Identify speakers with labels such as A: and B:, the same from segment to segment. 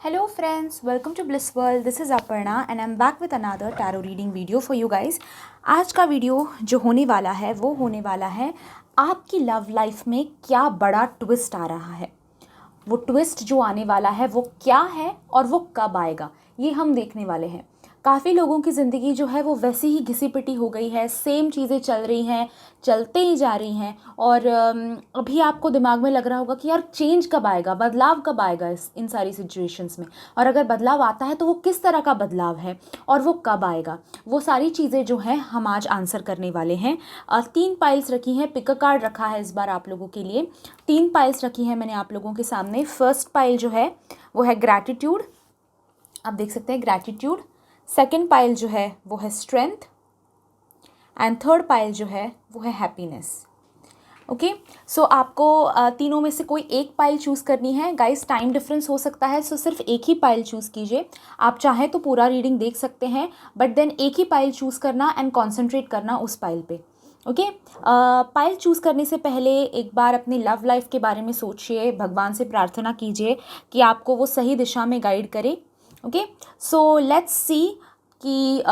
A: Hello friends, welcome to Bliss World. This is Aparna and I'm back with another tarot reading video for you guys. आज का video जो होने वाला है वो होने वाला है आपकी लव लाइफ में क्या बड़ा ट्विस्ट आ रहा है। वो ट्विस्ट जो आने वाला है वो क्या है और वो कब आएगा ये हम देखने वाले हैं। काफ़ी लोगों की ज़िंदगी जो है वो वैसे ही घिसी पिटी हो गई है, सेम चीज़ें चल रही हैं, चलते ही जा रही हैं और अभी आपको दिमाग में लग रहा होगा कि यार चेंज कब आएगा, बदलाव कब आएगा इन सारी सिचुएशंस में, और अगर बदलाव आता है तो वो किस तरह का बदलाव है और वो कब आएगा। वो सारी चीज़ें जो हैं हम आज आंसर करने वाले हैं। 3 पाइल्स रखी हैं, पिक अ कार्ड रखा है इस बार आप लोगों के लिए। 3 पाइल्स रखी हैं मैंने आप लोगों के सामने। फर्स्ट पाइल जो है वो है ग्रैटिट्यूड, आप देख सकते हैं ग्रैटिट्यूड। सेकेंड पाइल जो है वो है स्ट्रेंथ एंड थर्ड पाइल जो है वो है हैप्पीनेस। ओके, सो आपको तीनों में से कोई एक पाइल चूज़ करनी है गाइस। टाइम डिफरेंस हो सकता है, सो सिर्फ एक ही पाइल चूज़ कीजिए। आप चाहें तो पूरा रीडिंग देख सकते हैं, बट देन एक ही पाइल चूज़ करना एंड कॉन्सेंट्रेट करना उस पाइल पे। ओके, पाइल चूज़ करने से पहले एक बार अपनी लव लाइफ के बारे में सोचिए, भगवान से प्रार्थना कीजिए कि आपको वो सही दिशा में गाइड करे। ओके, सो लेट्स सी कि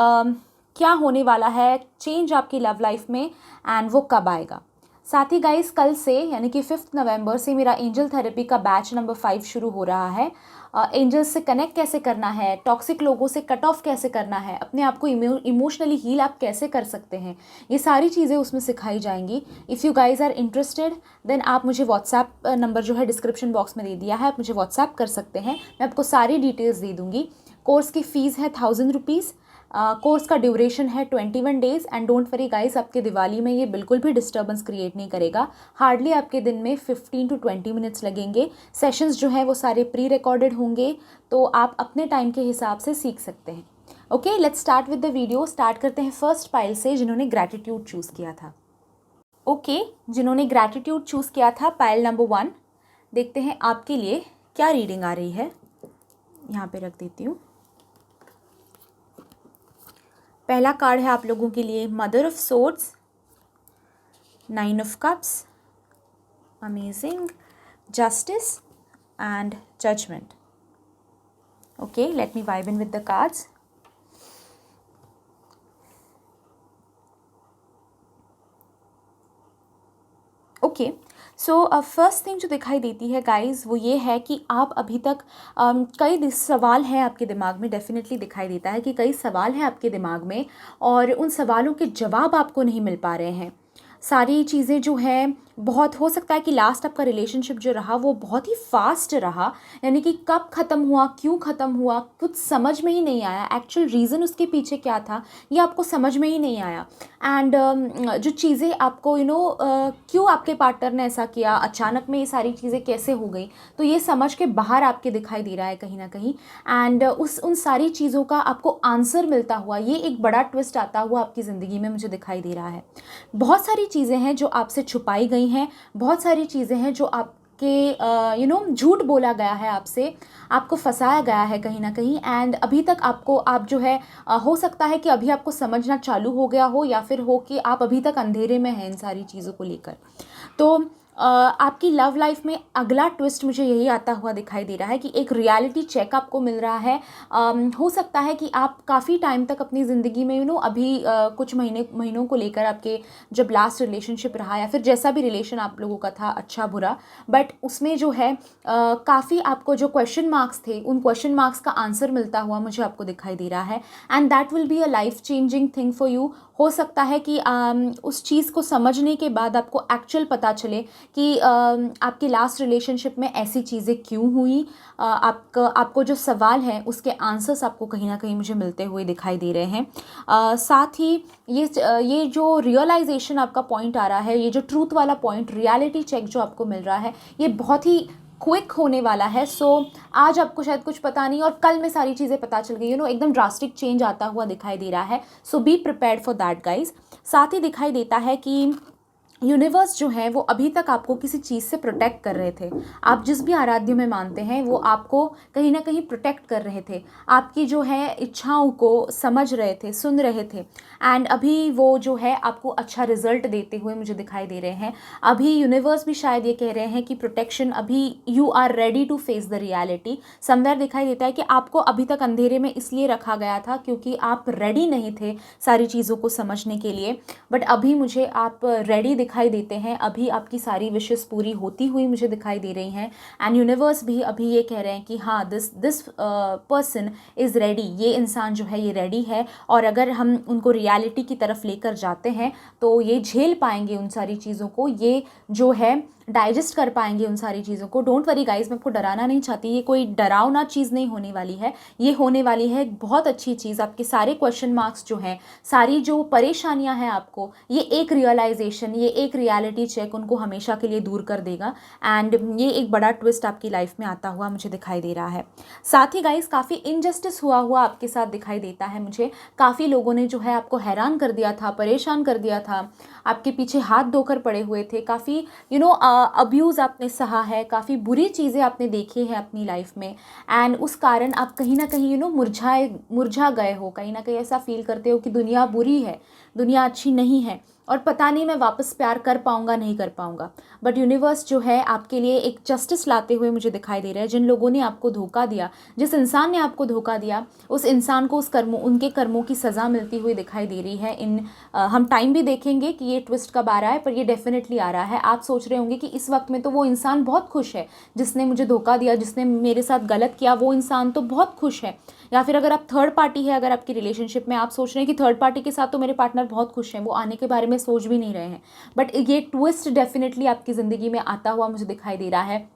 A: क्या होने वाला है चेंज आपकी लव लाइफ में एंड वो कब आएगा। साथ ही गाइस कल से यानी कि 5 नवंबर से मेरा एंजल थेरेपी का बैच नंबर 5 शुरू हो रहा है। एंजल्स से कनेक्ट कैसे करना है, टॉक्सिक लोगों से कट ऑफ कैसे करना है, अपने आप को इमोशनली हील आप कैसे कर सकते हैं, ये सारी चीज़ें उसमें सिखाई जाएंगी। If you guys are interested then आप मुझे व्हाट्सएप नंबर जो है डिस्क्रिप्शन बॉक्स में दे दिया है, आप मुझे व्हाट्सएप कर सकते हैं, मैं आपको सारी डिटेल्स दे दूँगी। कोर्स की फ़ीस है 1000 रुपीज़। कोर्स का ड्यूरेशन है 21 days and don't worry guys, आपके दिवाली में ये बिल्कुल भी डिस्टर्बेंस क्रिएट नहीं करेगा। हार्डली आपके दिन में 15 to 20 मिनट्स लगेंगे। सेशंस जो हैं वो सारे प्री रिकॉर्डेड होंगे, तो आप अपने टाइम के हिसाब से सीख सकते हैं। Okay, let's start with the video. Start करते हैं फर्स्ट पाइल से जिन्होंने ग्रैटिट्यूड चूज़ किया था। ओके, जिन्होंने ग्रैटिट्यूड चूज़ किया था पाइल नंबर 1, देखते हैं आपके लिए क्या रीडिंग आ रही है। यहाँ पे रख देती हूँ। पहला कार्ड है आप लोगों के लिए mother of swords, 9 of cups, amazing, justice and judgment. Okay, let me vibe in with the cards. Okay, so first thing जो दिखाई देती है गाइज वो ये है कि आप अभी तक कई सवाल हैं आपके दिमाग में। डेफिनेटली दिखाई देता है कि कई सवाल हैं आपके दिमाग में और उन सवालों के जवाब आपको नहीं मिल पा रहे हैं। सारी चीज़ें जो हैं बहुत हो सकता है कि लास्ट आपका रिलेशनशिप जो रहा वो बहुत ही फास्ट रहा, यानी कि कब ख़त्म हुआ, क्यों ख़त्म हुआ, कुछ समझ में ही नहीं आया। एक्चुअल रीज़न उसके पीछे क्या था ये आपको समझ में ही नहीं आया। एंड जो चीज़ें आपको क्यों आपके पार्टनर ने ऐसा किया, अचानक में ये सारी चीज़ें कैसे हो गई, तो ये समझ के बाहर आपके दिखाई दे रहा है कहीं ना कहीं। एंड उन सारी चीज़ों का आपको आंसर मिलता हुआ ये एक बड़ा ट्विस्ट आता हुआ आपकी ज़िंदगी में मुझे दिखाई दे रहा है। बहुत सारी चीज़ें हैं जो आपसे छुपाई गई हैं, बहुत सारी चीज़ें हैं जो आपके झूठ बोला गया है आपसे, आपको फंसाया गया है कहीं ना कहीं। एंड अभी तक आप जो है हो सकता है कि अभी आपको समझना चालू हो गया हो या फिर हो कि आप अभी तक अंधेरे में हैं इन सारी चीज़ों को लेकर। तो आपकी लव लाइफ में अगला ट्विस्ट मुझे यही आता हुआ दिखाई दे रहा है कि एक रियलिटी चेक आपको मिल रहा है। हो सकता है कि आप काफ़ी टाइम तक अपनी ज़िंदगी में अभी कुछ महीनों को लेकर आपके जब लास्ट रिलेशनशिप रहा या फिर जैसा भी रिलेशन आप लोगों का था, अच्छा बुरा, बट उसमें जो है काफ़ी आपको जो क्वेश्चन मार्क्स थे उन क्वेश्चन मार्क्स का आंसर मिलता हुआ मुझे आपको दिखाई दे रहा है। And that will be a life changing thing for you. हो सकता है कि उस चीज़ को समझने के बाद आपको एक्चुअल पता चले कि आपकी लास्ट रिलेशनशिप में ऐसी चीज़ें क्यों हुई। आपको जो सवाल है उसके आंसर्स आपको कहीं ना कहीं मुझे मिलते हुए दिखाई दे रहे हैं। साथ ही ये जो रियलाइजेशन आपका पॉइंट आ रहा है, ये जो ट्रूथ वाला पॉइंट, रियलिटी चेक जो आपको मिल रहा है, ये बहुत ही क्विक होने वाला है। सो आज आपको शायद कुछ पता नहीं और कल में सारी चीज़ें पता चल गई, एकदम ड्रास्टिक चेंज आता हुआ दिखाई दे रहा है। So be prepared for that guys. साथ ही दिखाई देता है कि यूनिवर्स जो है वो अभी तक आपको किसी चीज़ से प्रोटेक्ट कर रहे थे। आप जिस भी आराध्य में मानते हैं वो आपको कहीं ना कहीं प्रोटेक्ट कर रहे थे, आपकी जो है इच्छाओं को समझ रहे थे, सुन रहे थे। एंड अभी वो जो है आपको अच्छा रिजल्ट देते हुए मुझे दिखाई दे रहे हैं। अभी यूनिवर्स भी शायद ये कह रहे हैं कि प्रोटेक्शन, अभी you are ready to face the reality. Somewhere दिखाई देता है कि आपको अभी तक अंधेरे में इसलिए रखा गया था क्योंकि आप रेडी नहीं थे सारी चीज़ों को समझने के लिए। बट अभी मुझे आप रेडी दिखाई देते हैं, अभी आपकी सारी विशेस पूरी होती हुई मुझे दिखाई दे रही हैं। एंड यूनिवर्स भी अभी ये कह रहे हैं कि हाँ, दिस पर्सन इज़ रेडी, ये इंसान जो है ये रेडी है। और अगर हम उनको रियलिटी की तरफ लेकर जाते हैं तो ये झेल पाएंगे उन सारी चीज़ों को, ये जो है डाइजेस्ट कर पाएंगे उन सारी चीज़ों को। डोंट वरी गाइज, मैं आपको डराना नहीं चाहती, ये कोई डरावना चीज़ नहीं होने वाली है, ये होने वाली है एक बहुत अच्छी चीज़। आपके सारे क्वेश्चन मार्क्स जो हैं, सारी जो परेशानियां हैं आपको, ये एक रियलाइजेशन, ये एक रियलिटी चेक उनको हमेशा के लिए दूर कर देगा। एंड ये एक बड़ा ट्विस्ट आपकी लाइफ में आता हुआ मुझे दिखाई दे रहा है। साथ ही गाइज काफ़ी इनजस्टिस हुआ आपके साथ दिखाई देता है मुझे। काफ़ी लोगों ने जो है आपको हैरान कर दिया था, परेशान कर दिया था, आपके पीछे हाथ धोकर पड़े हुए थे। काफ़ी अब्यूज़ आपने सहा है, काफ़ी बुरी चीज़ें आपने देखी हैं अपनी लाइफ में। एंड उस कारण आप कहीं ना कहीं मुरझा गए हो, कहीं ना कहीं ऐसा फील करते हो कि दुनिया बुरी है, दुनिया अच्छी नहीं है, और पता नहीं मैं वापस प्यार कर पाऊँगा नहीं कर पाऊँगा। बट यूनिवर्स जो है आपके लिए एक जस्टिस लाते हुए मुझे दिखाई दे रहा है। जिन लोगों ने आपको धोखा दिया, जिस इंसान ने आपको धोखा दिया, उस इंसान को उनके कर्मों की सज़ा मिलती हुई दिखाई दे रही है। हम टाइम भी देखेंगे कि ये ट्विस्ट कब आ रहा है, पर ये डेफिनेटली आ रहा है। आप सोच रहे होंगे कि इस वक्त में तो वो इंसान बहुत खुश है जिसने मुझे धोखा दिया, जिसने मेरे साथ गलत किया, वो इंसान तो बहुत खुश है। या फिर अगर आप थर्ड पार्टी है, अगर आपकी रिलेशनशिप में आप सोच रहे हैं कि थर्ड पार्टी के साथ तो मेरे पार्टनर बहुत खुश हैं, वो आने के बारे में सोच भी नहीं रहे हैं। बट ये ट्विस्ट डेफिनेटली आपकी ज़िंदगी में आता हुआ मुझे दिखाई दे रहा है।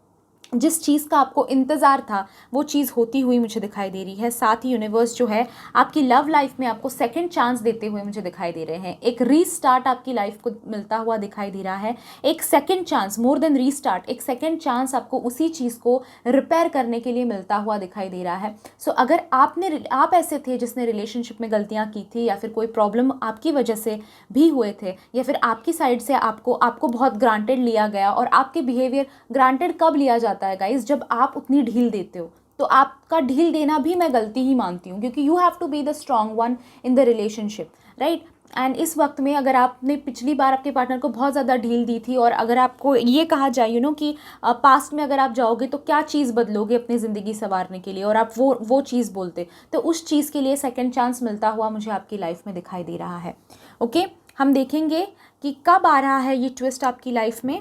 A: जिस चीज़ का आपको इंतज़ार था वो चीज़ होती हुई मुझे दिखाई दे रही है। साथ ही यूनिवर्स जो है आपकी लव लाइफ में आपको सेकंड चांस देते हुए मुझे दिखाई दे रहे हैं। एक रीस्टार्ट आपकी लाइफ को मिलता हुआ दिखाई दे रहा है। एक second chance, more than restart, एक सेकंड चांस आपको उसी चीज़ को रिपेयर करने के लिए मिलता हुआ दिखाई दे रहा है। सो अगर आप ऐसे थे जिसने रिलेशनशिप में गलतियाँ की थी, या फिर कोई प्रॉब्लम आपकी वजह से भी हुए थे, या फिर आपकी साइड से आपको बहुत ग्रांटेड लिया गया, और आपके बिहेवियर ग्रांटेड कब लिया जाता है गाइज, जब आप उतनी ढील देते हो। तो आपका ढील देना भी मैं गलती ही मानती हूँ, क्योंकि you have to be the strong one in the relationship, right. And इस वक्त में अगर आपने पिछली बार आपके पार्टनर को बहुत ज़्यादा ढील दी थी, और अगर आपको ये कहा जाए कि पास्ट में अगर आप जाओगे तो क्या चीज़ बदलोगे अपनी ज़िंदगी संवारने के लिए, और आप वो चीज़ बोलते, तो उस चीज़ के लिए सेकेंड चांस मिलता हुआ मुझे आपकी लाइफ में दिखाई दे रहा है। ओके, हम देखेंगे कि कब आ रहा है ये ट्विस्ट आपकी लाइफ में।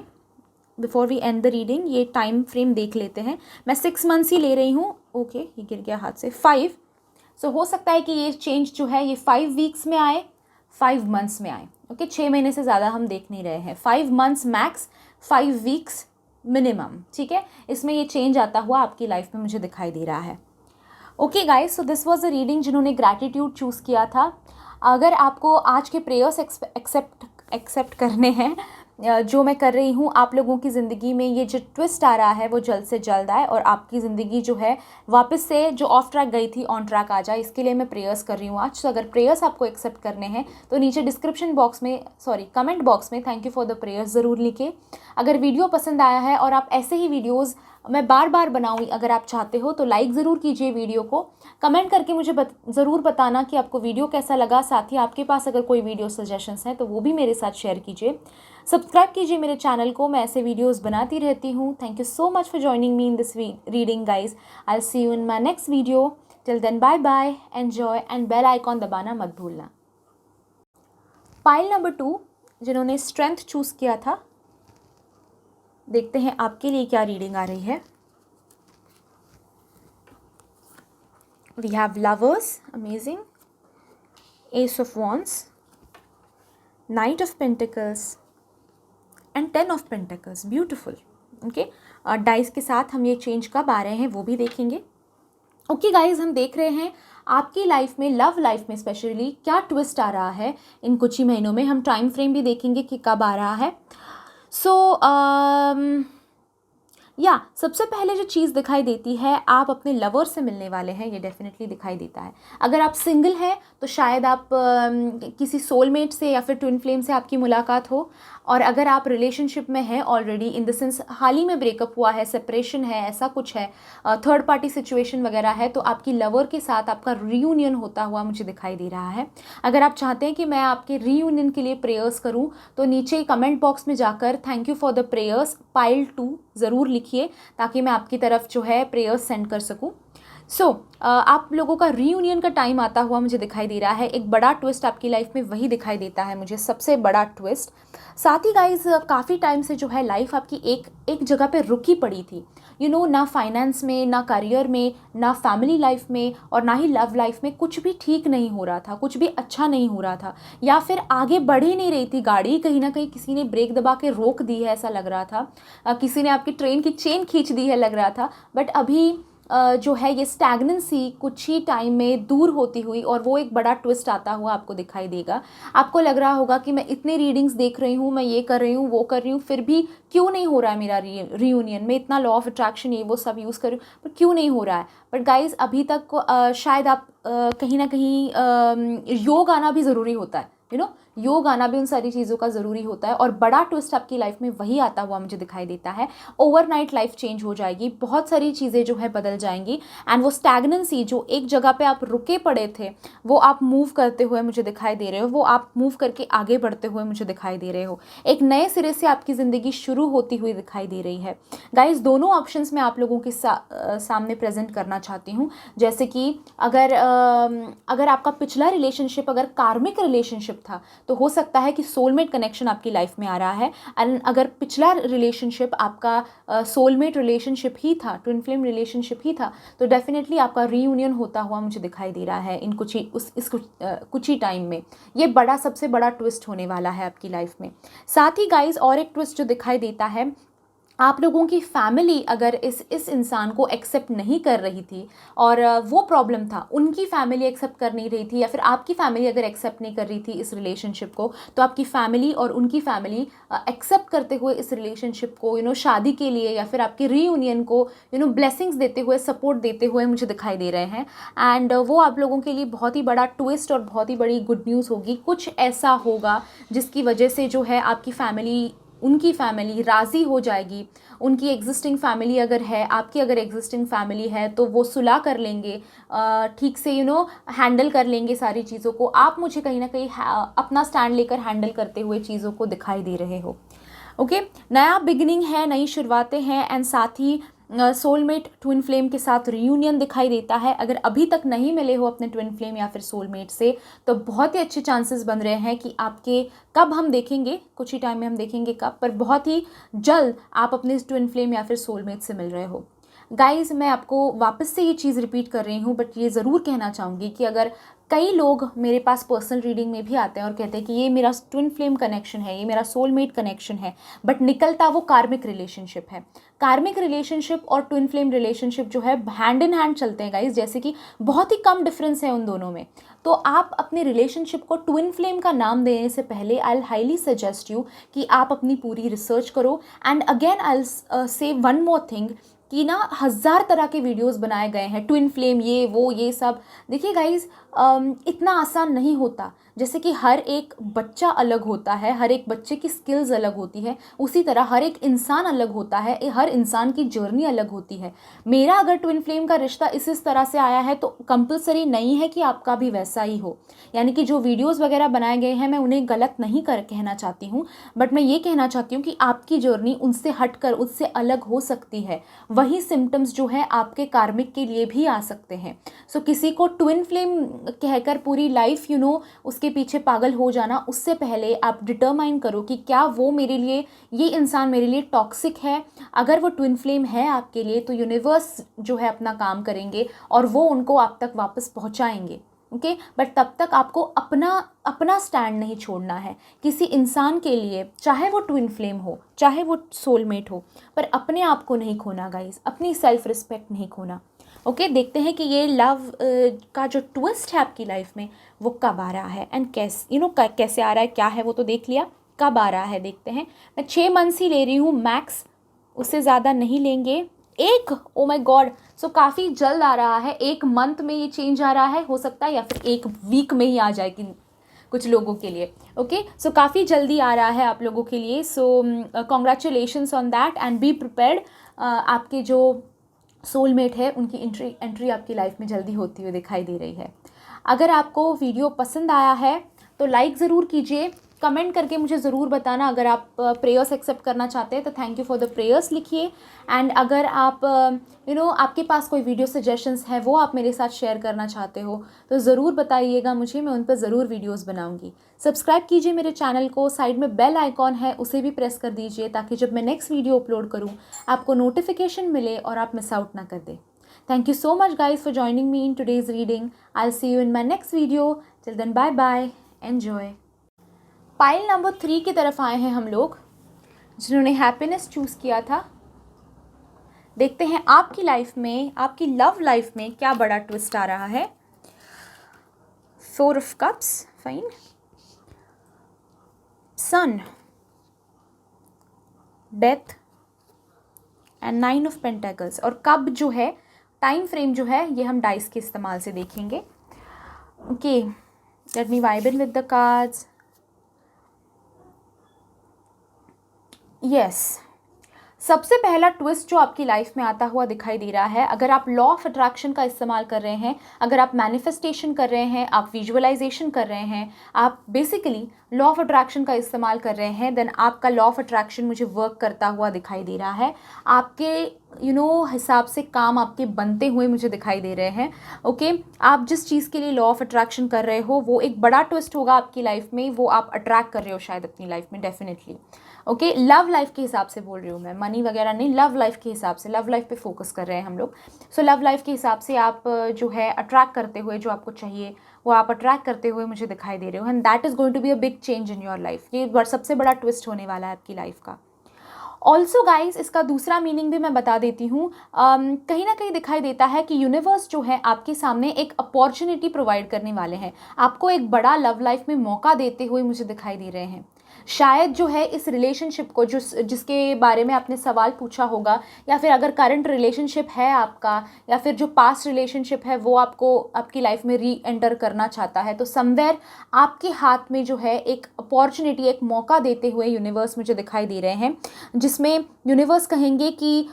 A: Before we end the reading ये टाइम फ्रेम देख लेते हैं। मैं 6 मंथ्स ही ले रही हूँ। ओके, ये गिर गया हाथ से। 5, सो हो सकता है कि ये चेंज जो है ये 5 वीक्स में आए, 5 मंथ्स में आए। ओके, 6 महीने से ज़्यादा हम देख नहीं रहे हैं। 5 मंथ्स मैक्स, 5 वीक्स मिनिमम, ठीक है। इसमें ये चेंज आता हुआ आपकी लाइफ में मुझे दिखाई दे रहा है। Okay guys, so this was a reading जिन्होंने ग्रैटिट्यूड चूज़ किया था। अगर आपको आज के प्रेयर्स एक्सेप्ट करने हैं जो मैं कर रही हूँ, आप लोगों की ज़िंदगी में ये जो ट्विस्ट आ रहा है वो जल्द से जल्द आए, और आपकी ज़िंदगी जो है वापस से जो ऑफ ट्रैक गई थी ऑन ट्रैक आ जाए, इसके लिए मैं प्रेयर्स कर रही हूँ आज। तो अगर प्रेयर्स आपको एक्सेप्ट करने हैं तो नीचे कमेंट बॉक्स में thank you for the prayers ज़रूर लिखें। अगर वीडियो पसंद आया है और आप ऐसे ही वीडियोज़ मैं बार बार बनाऊँ अगर आप चाहते हो, तो लाइक ज़रूर कीजिए वीडियो को, कमेंट करके मुझे ज़रूर बताना कि आपको वीडियो कैसा लगा। साथ ही आपके पास अगर कोई वीडियो सजेशंस हैं तो वो भी मेरे साथ शेयर कीजिए। सब्सक्राइब कीजिए मेरे चैनल को, मैं ऐसे वीडियोस बनाती रहती हूँ। Thank you so much for joining me in this reading guys. I will see you in my next video. Till then bye bye, enjoy, and bell icon दबाना मत भूलना। पाइल नंबर 2 जिन्होंने स्ट्रेंथ चूज़ किया था, देखते हैं आपके लिए क्या रीडिंग आ रही है। We have lovers, amazing, ace of wands, knight of pentacles and 10 of pentacles, beautiful. Okay, dice के साथ हम ये चेंज कब आ रहे हैं वो भी देखेंगे। ओके गाइज, हम देख रहे हैं आपकी लाइफ में, लव लाइफ में स्पेशली क्या ट्विस्ट आ रहा है इन कुछ ही महीनों में। हम टाइम फ्रेम भी देखेंगे कि कब आ रहा है। सो या सबसे पहले जो चीज़ दिखाई देती है, आप अपने लवर से मिलने वाले हैं, ये डेफिनेटली दिखाई देता है। अगर आप सिंगल हैं तो शायद आप किसी सोलमेट से या फिर ट्विन फ्लेम से आपकी मुलाकात हो। और अगर आप रिलेशनशिप में हैं ऑलरेडी, इन द सेंस हाल ही में ब्रेकअप हुआ है, सेपरेशन है, ऐसा कुछ है, थर्ड पार्टी सिचुएशन वगैरह है, तो आपकी लवर के साथ आपका रीयूनियन होता हुआ मुझे दिखाई दे रहा है। अगर आप चाहते हैं कि मैं आपके रीयूनियन के लिए प्रेयर्स करूं तो नीचे कमेंट बॉक्स में जाकर thank you for the prayers pile 2 ज़रूर लिखिए, ताकि मैं आपकी तरफ जो है प्रेयर्स सेंड कर सकूं। आप लोगों का रीयूनियन का टाइम आता हुआ मुझे दिखाई दे रहा है। एक बड़ा ट्विस्ट आपकी लाइफ में वही दिखाई देता है मुझे, सबसे बड़ा ट्विस्ट। साथ ही गाइज काफ़ी टाइम से जो है लाइफ आपकी एक जगह पे रुकी पड़ी थी। ना फाइनेंस में, ना करियर में, ना फैमिली लाइफ में, और ना ही लव लाइफ में कुछ भी ठीक नहीं हो रहा था, कुछ भी अच्छा नहीं हो रहा था, या फिर आगे बढ़ ही नहीं रही थी गाड़ी। कहीं ना कहीं किसी ने ब्रेक दबा के रोक दी है ऐसा लग रहा था, किसी ने आपकी ट्रेन की चेन खींच दी है लग रहा था। बट अभी जो है ये स्टैग्नेंसी कुछ ही टाइम में दूर होती हुई, और वो एक बड़ा ट्विस्ट आता हुआ आपको दिखाई देगा। आपको लग रहा होगा कि मैं इतने रीडिंग्स देख रही हूँ, मैं ये कर रही हूँ, वो कर रही हूँ, फिर भी क्यों नहीं हो रहा है मेरा रीयूनियन। में इतना लॉ ऑफ अट्रैक्शन ये वो सब यूज़ कर रही हूँ, पर क्यों नहीं हो रहा है। बट गाइज अभी तक शायद आप कहीं ना कहीं योग आना भी ज़रूरी होता है, योग आना भी उन सारी चीज़ों का ज़रूरी होता है। और बड़ा ट्विस्ट आपकी लाइफ में वही आता हुआ मुझे दिखाई देता है। ओवरनाइट लाइफ चेंज हो जाएगी, बहुत सारी चीज़ें जो है बदल जाएंगी, एंड वो स्टैग्नेंसी जो एक जगह पे आप रुके पड़े थे, वो आप मूव करते हुए मुझे दिखाई दे रहे हो, वो आप मूव करके आगे बढ़ते हुए मुझे दिखाई दे रहे हो। एक नए सिरे से आपकी ज़िंदगी शुरू होती हुई दिखाई दे रही है। गाइज दोनों ऑप्शंस मैं आप लोगों के सामने प्रेजेंट करना चाहती हूँ। जैसे कि अगर आपका पिछला रिलेशनशिप अगर कार्मिक रिलेशनशिप था, तो हो सकता है कि सोलमेट कनेक्शन आपकी लाइफ में आ रहा है। एंड अगर पिछला रिलेशनशिप आपका सोलमेट रिलेशनशिप ही था, ट्विन फ्लेम रिलेशनशिप ही था, तो डेफिनेटली आपका रीयूनियन होता हुआ मुझे दिखाई दे रहा है इन कुछ ही टाइम में। ये सबसे बड़ा ट्विस्ट होने वाला है आपकी लाइफ में। साथ ही गाइज और एक ट्विस्ट जो दिखाई देता है, आप लोगों की फैमिली अगर इस इंसान को एक्सेप्ट नहीं कर रही थी, और वो प्रॉब्लम था, उनकी फैमिली एक्सेप्ट कर नहीं रही थी, या फिर आपकी फैमिली अगर एक्सेप्ट नहीं कर रही थी इस रिलेशनशिप को, तो आपकी फैमिली और उनकी फैमिली एक्सेप्ट करते हुए इस रिलेशनशिप को शादी के लिए, या फिर आपके रीयूनियन को ब्लेसिंग्स देते हुए, सपोर्ट देते हुए मुझे दिखाई दे रहे हैं। एंड वो आप लोगों के लिए बहुत ही बड़ा ट्विस्ट और बहुत ही बड़ी गुड न्यूज़ होगी। कुछ ऐसा होगा जिसकी वजह से जो है आपकी फैमिली, उनकी फैमिली राज़ी हो जाएगी। उनकी एग्जिस्टिंग फैमिली अगर है, आपकी अगर एग्जिस्टिंग फैमिली है, तो वो सुलह कर लेंगे, ठीक से हैंडल कर लेंगे सारी चीज़ों को। आप मुझे कहीं ना कहीं अपना स्टैंड लेकर हैंडल करते हुए चीज़ों को दिखाई दे रहे हो। ओके, नया बिगिनिंग है, नई शुरुआतें हैं, एंड साथ ही सोलमेट ट्विन फ्लेम के साथ रीयूनियन दिखाई देता है। अगर अभी तक नहीं मिले हो अपने ट्विन फ्लेम या फिर सोलमेट से, तो बहुत ही अच्छे चांसेस बन रहे हैं कि आपके, कब हम देखेंगे, कुछ ही टाइम में हम देखेंगे कब, पर बहुत ही जल्द आप अपने ट्विन फ्लेम या फिर सोलमेट से मिल रहे हो। गाइज मैं आपको वापस से ये चीज़ रिपीट कर रही हूँ, बट ये ज़रूर कहना चाहूँगी कि अगर कई लोग मेरे पास पर्सनल रीडिंग में भी आते हैं और कहते हैं कि ये मेरा ट्विन फ्लेम कनेक्शन है, ये मेरा सोलमेट कनेक्शन है, बट निकलता वो कार्मिक रिलेशनशिप है। कार्मिक रिलेशनशिप और ट्विन फ्लेम रिलेशनशिप जो है हैंड इन हैंड चलते हैं गाइज, जैसे कि बहुत ही कम डिफरेंस है उन दोनों में। तो आप अपने रिलेशनशिप को ट्विन फ्लेम का नाम देने से पहले आई हाईली सजेस्ट यू कि आप अपनी पूरी रिसर्च करो। एंड अगेन आई से वन मोर थिंग कि 1000 तरह के वीडियोस बनाए गए हैं, ट्विन फ्लेम, ये वो ये सब। देखिए गाइज इतना आसान नहीं होता। जैसे कि हर एक बच्चा अलग होता है, हर एक बच्चे की स्किल्स अलग होती है, उसी तरह हर एक इंसान अलग होता है, हर इंसान की जर्नी अलग होती है। मेरा अगर ट्विन फ्लेम का रिश्ता इस तरह से आया है, तो कंपलसरी नहीं है कि आपका भी वैसा ही हो। यानी कि जो वीडियोस वगैरह बनाए गए हैं, मैं उन्हें गलत नहीं कहना चाहती हूँ, बट मैं ये कहना चाहती हूँ कि आपकी जर्नी उनसे हटकर, उससे अलग हो सकती है। वही सिम्टम्स जो है आपके कार्मिक के लिए भी आ सकते हैं। सो किसी को ट्विन फ्लेम कहकर पूरी लाइफ उसके पीछे पागल हो जाना, उससे पहले आप डिटरमाइन करो कि क्या वो मेरे लिए, ये इंसान मेरे लिए टॉक्सिक है। अगर वो ट्विन फ्लेम है आपके लिए, तो यूनिवर्स जो है अपना काम करेंगे और वो उनको आप तक वापस पहुंचाएंगे। ओके, बट तब तक आपको अपना स्टैंड नहीं छोड़ना है किसी इंसान के लिए, चाहे वो ट्विन फ्लेम हो, चाहे वो सोलमेट हो, पर अपने आप को नहीं खोना गाइस, अपनी सेल्फ रिस्पेक्ट नहीं खोना। ओके, देखते हैं कि ये लव का जो ट्विस्ट है आपकी लाइफ में वो कब आ रहा है, एंड कैसे आ रहा है, क्या है वो तो देख लिया, कब आ रहा है देखते हैं। मैं 6 मंथ्स ही ले रही हूँ मैक्स, उससे ज़्यादा नहीं लेंगे। एक, ओ माय गॉड, सो काफ़ी जल्द आ रहा है, 1 मंथ में ये चेंज आ रहा है, हो सकता है या फिर 1 वीक में ही आ जाए कि कुछ लोगों के लिए। ओके, सो काफ़ी जल्दी आ रहा है आप लोगों के लिए। सो congratulations on that and be prepared. आपके जो सोलमेट है उनकी एंट्री आपकी लाइफ में जल्दी होती हुई दिखाई दे रही है। अगर आपको वीडियो पसंद आया है तो लाइक ज़रूर कीजिए, कमेंट करके मुझे ज़रूर बताना। अगर आप प्रेयर्स एक्सेप्ट करना चाहते हैं तो thank you for the prayers लिखिए। एंड अगर आप आपके पास कोई वीडियो सजेशंस है वो आप मेरे साथ शेयर करना चाहते हो तो ज़रूर बताइएगा मुझे, मैं उन पर ज़रूर वीडियोस बनाऊंगी। सब्सक्राइब कीजिए मेरे चैनल को, साइड में बेल आइकॉन है उसे भी प्रेस कर दीजिए ताकि जब मैं नेक्स्ट वीडियो अपलोड करूँ आपको नोटिफिकेशन मिले और आप मिस आउट ना कर दें। Thank you so much guys for joining me in today's reading. I'll see you in my next video. Till then, bye bye. Enjoy. Pile number 3 की तरफ आए हैं हम लोग, जिन्होंने हैप्पीनेस चूज़ किया था। देखते हैं आपकी लाइफ में, आपकी लव लाइफ में क्या बड़ा ट्विस्ट आ रहा है। 4 of Cups, fine, sun, death and 9 of Pentacles। और कब जो है, टाइम फ्रेम जो है, ये हम डाइस के इस्तेमाल से देखेंगे। Okay, let me vibe in with the cards. Yes, सबसे पहला ट्विस्ट जो आपकी लाइफ में आता हुआ दिखाई दे रहा है, अगर आप लॉ ऑफ अट्रैक्शन का इस्तेमाल कर रहे हैं, अगर आप मैनिफेस्टेशन कर रहे हैं, आप विजुअलाइजेशन कर रहे हैं, आप बेसिकली लॉ ऑफ अट्रैक्शन का इस्तेमाल कर रहे हैं, देन आपका लॉ ऑफ अट्रैक्शन मुझे वर्क करता हुआ दिखाई दे रहा है। आपके हिसाब से काम आपके बनते हुए मुझे दिखाई दे रहे हैं। ओके, आप जिस चीज़ के लिए लॉ ऑफ अट्रैक्शन कर रहे हो वो एक बड़ा ट्विस्ट होगा आपकी लाइफ में, वो आप अट्रैक्ट कर रहे हो शायद अपनी लाइफ में, डेफिनेटली। ओके, लव लाइफ के हिसाब से बोल रही हूँ मैं, मनी वगैरह नहीं, लव लाइफ के हिसाब से, लव लाइफ पे फोकस कर रहे हैं हम लोग। सो लव लाइफ के हिसाब से आप जो है अट्रैक्ट करते हुए, जो आपको चाहिए वो आप अट्रैक्ट करते हुए मुझे दिखाई दे रहे हो, and that is going to be a big change in your life. ये सबसे बड़ा ट्विस्ट होने वाला है आपकी लाइफ का। ऑल्सो गाइज, इसका दूसरा मीनिंग भी मैं बता देती हूँ। कहीं ना कहीं दिखाई देता है कि यूनिवर्स जो है आपके सामने एक अपॉर्चुनिटी प्रोवाइड करने वाले हैं, आपको एक बड़ा लव लाइफ में मौका देते हुए मुझे दिखाई दे रहे हैं। शायद जो है इस रिलेशनशिप को, जिसके बारे में आपने सवाल पूछा होगा, या फिर अगर करंट रिलेशनशिप है आपका, या फिर जो पास्ट रिलेशनशिप है वो आपको आपकी लाइफ में री एंटर करना चाहता है, तो समवेयर आपके हाथ में जो है एक अपॉर्चुनिटी, एक मौका देते हुए यूनिवर्स मुझे दिखाई दे रहे हैं, जिसमें यूनिवर्स कहेंगे कि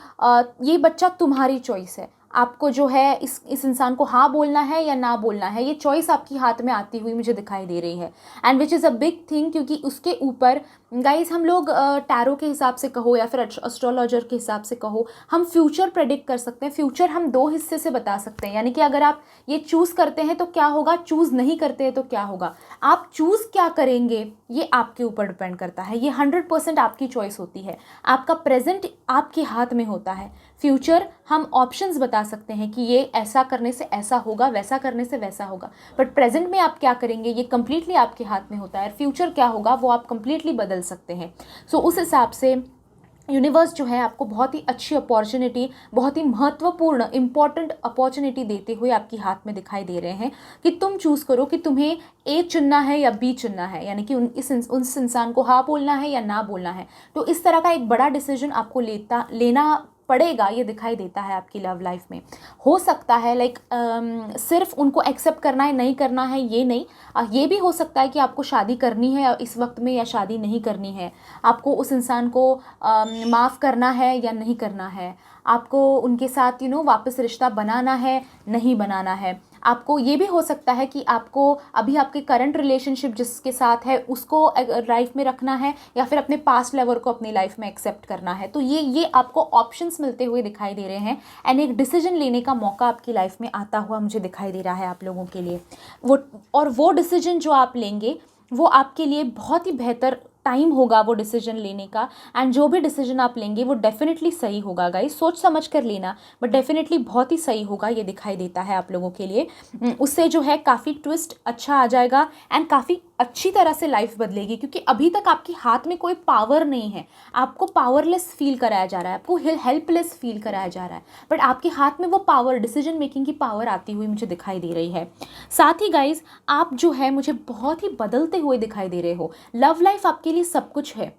A: ये बच्चा तुम्हारी चॉइस है, आपको जो है इस इंसान को हाँ बोलना है या ना बोलना है, ये चॉइस आपकी हाथ में आती हुई मुझे दिखाई दे रही है। And which is a big thing, क्योंकि उसके ऊपर गाइज हम लोग टैरो के हिसाब से कहो या फिर एस्ट्रोलॉजर के हिसाब से कहो, हम फ्यूचर प्रेडिक्ट कर सकते हैं। फ्यूचर हम 2 हिस्से से बता सकते हैं, यानी कि अगर आप ये चूज़ करते हैं तो क्या होगा, चूज़ नहीं करते हैं तो क्या होगा। आप चूज़ क्या करेंगे ये आपके ऊपर डिपेंड करता है, ये 100% आपकी चॉइस होती है। आपका प्रेजेंट आपके हाथ में होता है, फ्यूचर हम ऑप्शंस बता सकते हैं कि ये ऐसा करने से ऐसा होगा, वैसा करने से वैसा होगा, बट प्रेजेंट में आप क्या करेंगे ये कंप्लीटली आपके हाथ में होता है। फ्यूचर क्या होगा वो आप कंप्लीटली बदल सकते हैं। सो उस हिसाब से यूनिवर्स जो है आपको बहुत ही अच्छी अपॉर्चुनिटी, बहुत ही महत्वपूर्ण इंपॉर्टेंट अपॉर्चुनिटी देते हुए आपकी हाथ में दिखाई दे रहे हैं कि तुम चूज़ करो कि तुम्हें ए चुनना है या बी चुनना है, यानी कि उस इंसान को हाँ बोलना है या ना बोलना है। तो इस तरह का एक बड़ा डिसीजन आपको लेना पड़ेगा, ये दिखाई देता है आपकी लव लाइफ में। हो सकता है सिर्फ उनको एक्सेप्ट करना है, नहीं करना है ये नहीं, ये भी हो सकता है कि आपको शादी करनी है इस वक्त में या शादी नहीं करनी है, आपको उस इंसान को माफ़ करना है या नहीं करना है, आपको उनके साथ वापस रिश्ता बनाना है नहीं बनाना है। आपको ये भी हो सकता है कि आपको अभी आपके करंट रिलेशनशिप जिसके साथ है उसको लाइफ में रखना है या फिर अपने पास्ट लवर को अपनी लाइफ में एक्सेप्ट करना है। तो ये आपको ऑप्शंस मिलते हुए दिखाई दे रहे हैं, एंड एक डिसीजन लेने का मौका आपकी लाइफ में आता हुआ मुझे दिखाई दे रहा है आप लोगों के लिए। वो डिसीजन जो आप लेंगे वो आपके लिए बहुत ही बेहतर टाइम होगा वो डिसीजन लेने का, एंड जो भी डिसीजन आप लेंगे वो डेफिनेटली सही होगा गाइस, सोच समझ कर लेना, बट डेफिनेटली बहुत ही सही होगा, ये दिखाई देता है आप लोगों के लिए। उससे जो है काफ़ी ट्विस्ट अच्छा आ जाएगा एंड काफ़ी अच्छी तरह से लाइफ बदलेगी, क्योंकि अभी तक आपके हाथ में कोई पावर नहीं है, आपको पावरलेस फील कराया जा रहा है, आपको हेल्पलेस फील कराया जा रहा है, बट आपके हाथ में वो पावर, डिसीजन मेकिंग की पावर आती हुई मुझे दिखाई दे रही है। साथ ही गाइज आप जो है मुझे बहुत ही बदलते हुए दिखाई दे रहे हो, लव लाइफ आपके लिए सब कुछ है,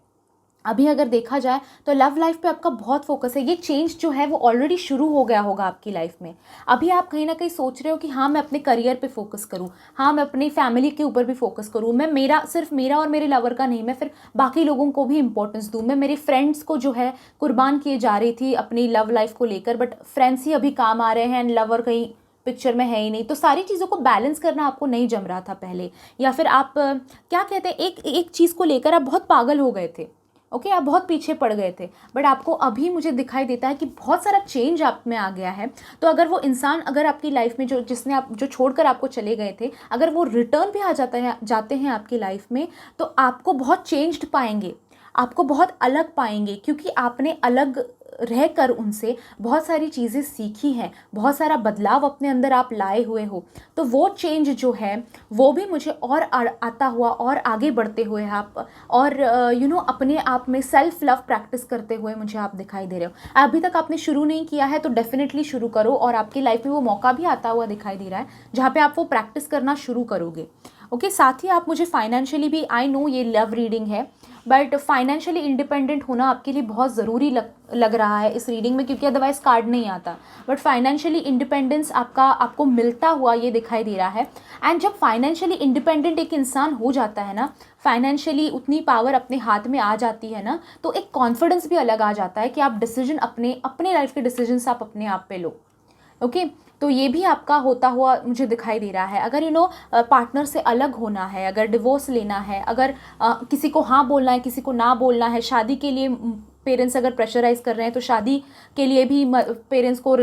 A: अभी अगर देखा जाए तो लव लाइफ पे आपका बहुत फोकस है। ये चेंज जो है वो ऑलरेडी शुरू हो गया होगा आपकी लाइफ में। अभी आप कहीं ना कहीं सोच रहे हो कि हाँ मैं अपने करियर पे फोकस करूँ, हाँ मैं अपनी फैमिली के ऊपर भी फोकस करूँ, मैं सिर्फ मेरा और मेरे लवर का नहीं, मैं फिर बाकी लोगों को भी इंपॉर्टेंस दूँ। मैं मेरे फ्रेंड्स को जो है कुर्बान किए जा रही थी अपनी लव लाइफ को लेकर, बट फ्रेंड्स ही अभी काम आ रहे हैं एंड लवर कहीं पिक्चर में है ही नहीं। तो सारी चीज़ों को बैलेंस करना आपको नहीं जम रहा था पहले, या फिर आप क्या कहते हैं, एक एक चीज़ को लेकर आप बहुत पागल हो गए थे। ओके आप बहुत पीछे पड़ गए थे, बट आपको अभी मुझे दिखाई देता है कि बहुत सारा चेंज आप में आ गया है। तो अगर वो इंसान अगर आपकी लाइफ में जो छोड़कर आपको चले गए थे, अगर वो रिटर्न भी आ जाते हैं आपकी लाइफ में, तो आपको बहुत चेंज्ड पाएंगे, आपको बहुत अलग पाएंगे, क्योंकि आपने अलग रहकर उनसे बहुत सारी चीज़ें सीखी हैं, बहुत सारा बदलाव अपने अंदर आप लाए हुए हो। तो वो चेंज जो है वो भी मुझे और आता हुआ और आगे बढ़ते हुए आप और अपने आप में सेल्फ लव प्रैक्टिस करते हुए मुझे आप दिखाई दे रहे हो। अभी तक आपने शुरू नहीं किया है तो डेफिनेटली शुरू करो, और आपकी लाइफ में वो मौका भी आता हुआ दिखाई दे रहा है जहाँ पे आप वो प्रैक्टिस करना शुरू करोगे। ओके साथ ही आप मुझे फाइनेंशियली भी, आई नो ये लव रीडिंग है, बट फाइनेंशियली इंडिपेंडेंट होना आपके लिए बहुत ज़रूरी लग रहा है इस रीडिंग में, क्योंकि अदरवाइज़ कार्ड नहीं आता। बट फाइनेंशियली इंडिपेंडेंस आपको मिलता हुआ ये दिखाई दे रहा है। एंड जब फाइनेंशियली इंडिपेंडेंट एक इंसान हो जाता है ना, फाइनेंशियली उतनी पावर अपने हाथ में आ जाती है ना, तो एक कॉन्फिडेंस भी अलग आ जाता है कि आप डिसीजन अपने लाइफ के डिसीजंस आप अपने आप पे लो। ओके तो ये भी आपका होता हुआ मुझे दिखाई दे रहा है। अगर पार्टनर से अलग होना है, अगर डिवोर्स लेना है, अगर किसी को हाँ बोलना है, किसी को ना बोलना है, शादी के लिए पेरेंट्स अगर प्रेशराइज कर रहे हैं तो शादी के लिए भी पेरेंट्स को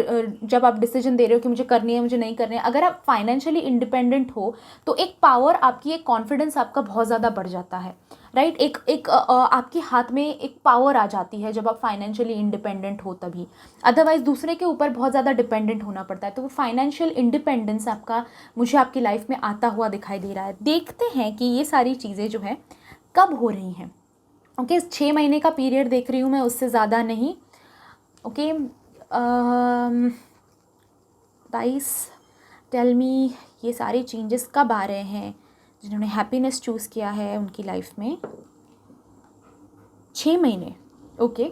A: जब आप डिसीजन दे रहे हो कि मुझे करनी है मुझे नहीं करनी है, अगर आप फाइनेंशियली इंडिपेंडेंट हो तो एक पावर आपकी, एक कॉन्फिडेंस आपका बहुत ज़्यादा बढ़ जाता है, राइट। एक आपके हाथ में एक पावर आ जाती है जब आप फाइनेंशियली इंडिपेंडेंट हो तभी। अदरवाइज दूसरे के ऊपर बहुत ज़्यादा डिपेंडेंट होना पड़ता है। तो वो फाइनेंशियल इंडिपेंडेंस आपका मुझे आपकी लाइफ में आता हुआ दिखाई दे रहा है। देखते हैं कि ये सारी चीज़ें जो है कब हो रही हैं। ओके 6 महीने का पीरियड देख रही हूँ मैं, उससे ज़्यादा नहीं। ओके गाइस टेल मी ये सारे चेंजेस कब आ रहे हैं जिन्होंने हैप्पीनेस चूज़ किया है उनकी लाइफ में। 6 महीने, ओके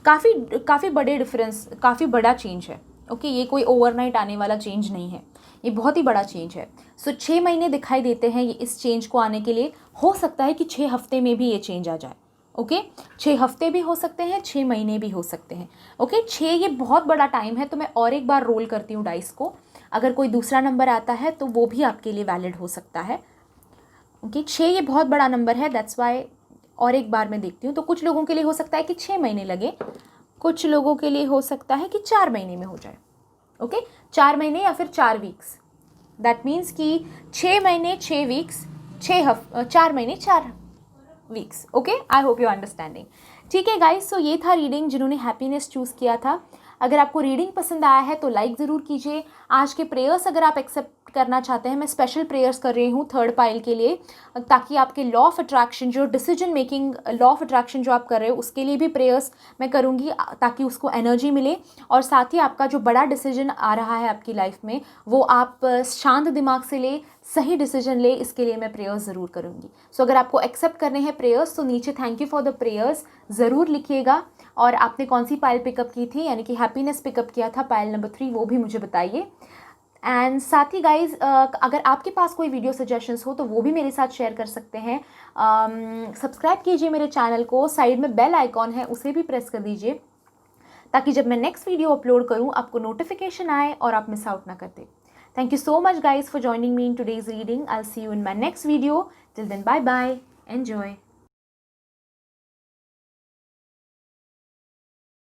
A: काफ़ी बड़े डिफरेंस, काफ़ी बड़ा चेंज है। ओके ये कोई ओवरनाइट आने वाला चेंज नहीं है, ये बहुत ही बड़ा चेंज है। सो 6 महीने दिखाई देते हैं ये इस चेंज को आने के लिए। हो सकता है कि 6 हफ्ते में भी ये चेंज आ जाए। ओके 6 हफ्ते भी हो सकते हैं, 6 महीने भी हो सकते हैं। ओके 6 ये बहुत बड़ा टाइम है। तो मैं और एक बार रोल करती हूँ डाइस को, अगर कोई दूसरा नंबर आता है तो वो भी आपके लिए वैलिड हो सकता है। ओके 6 ये बहुत बड़ा नंबर है, दैट्स वाई और एक बार मैं देखती हूँ। तो कुछ लोगों के लिए हो सकता है कि 6 महीने लगे, कुछ लोगों के लिए हो सकता है कि 4 महीने में हो जाए। ओके 4 महीने या फिर 4 वीक्स, दैट मीन्स कि 6 महीने 6 वीक्स, 4 महीने 4 weeks. Okay I hope you understanding. ठीक है गाइस, सो ये था रीडिंग जिन्होंने हैप्पीनेस चूज़ किया था। अगर आपको रीडिंग पसंद आया है तो लाइक ज़रूर कीजिए। आज के प्रेयर्स अगर आप एक्सेप्ट करना चाहते हैं, मैं स्पेशल प्रेयर्स कर रही हूँ 3rd पाइल के लिए, ताकि आपके लॉ ऑफ अट्रैक्शन, जो decision making law of attraction जो आप कर रहे हो उसके लिए भी प्रेयर्स मैं करूँगी, ताकि उसको एनर्जी मिले। और साथ ही आपका जो बड़ा डिसीजन आ रहा है आपकी लाइफ में वो आप शांत दिमाग से ले, सही डिसीजन ले, इसके लिए मैं प्रेयर्स ज़रूर करूँगी। सो अगर आपको एक्सेप्ट करने हैं प्रेयर्स तो नीचे thank you for the prayers ज़रूर लिखिएगा। और आपने कौन सी पाइल पिकअप की थी, यानी कि हैप्पीनेस पिकअप किया था पाइल नंबर 3, वो भी मुझे बताइए। एंड साथ ही गाइज अगर आपके पास कोई वीडियो सजेशंस हो तो वो भी मेरे साथ शेयर कर सकते हैं। सब्सक्राइब कीजिए मेरे चैनल को, साइड में बेल आइकॉन है उसे भी प्रेस कर दीजिए, ताकि जब मैं नेक्स्ट वीडियो अपलोड करूँ आपको नोटिफिकेशन आए और आप मिस आउट ना करते। Thank you so much guys for joining me in today's reading. I'll see you in my next video. Till then, bye bye. Enjoy.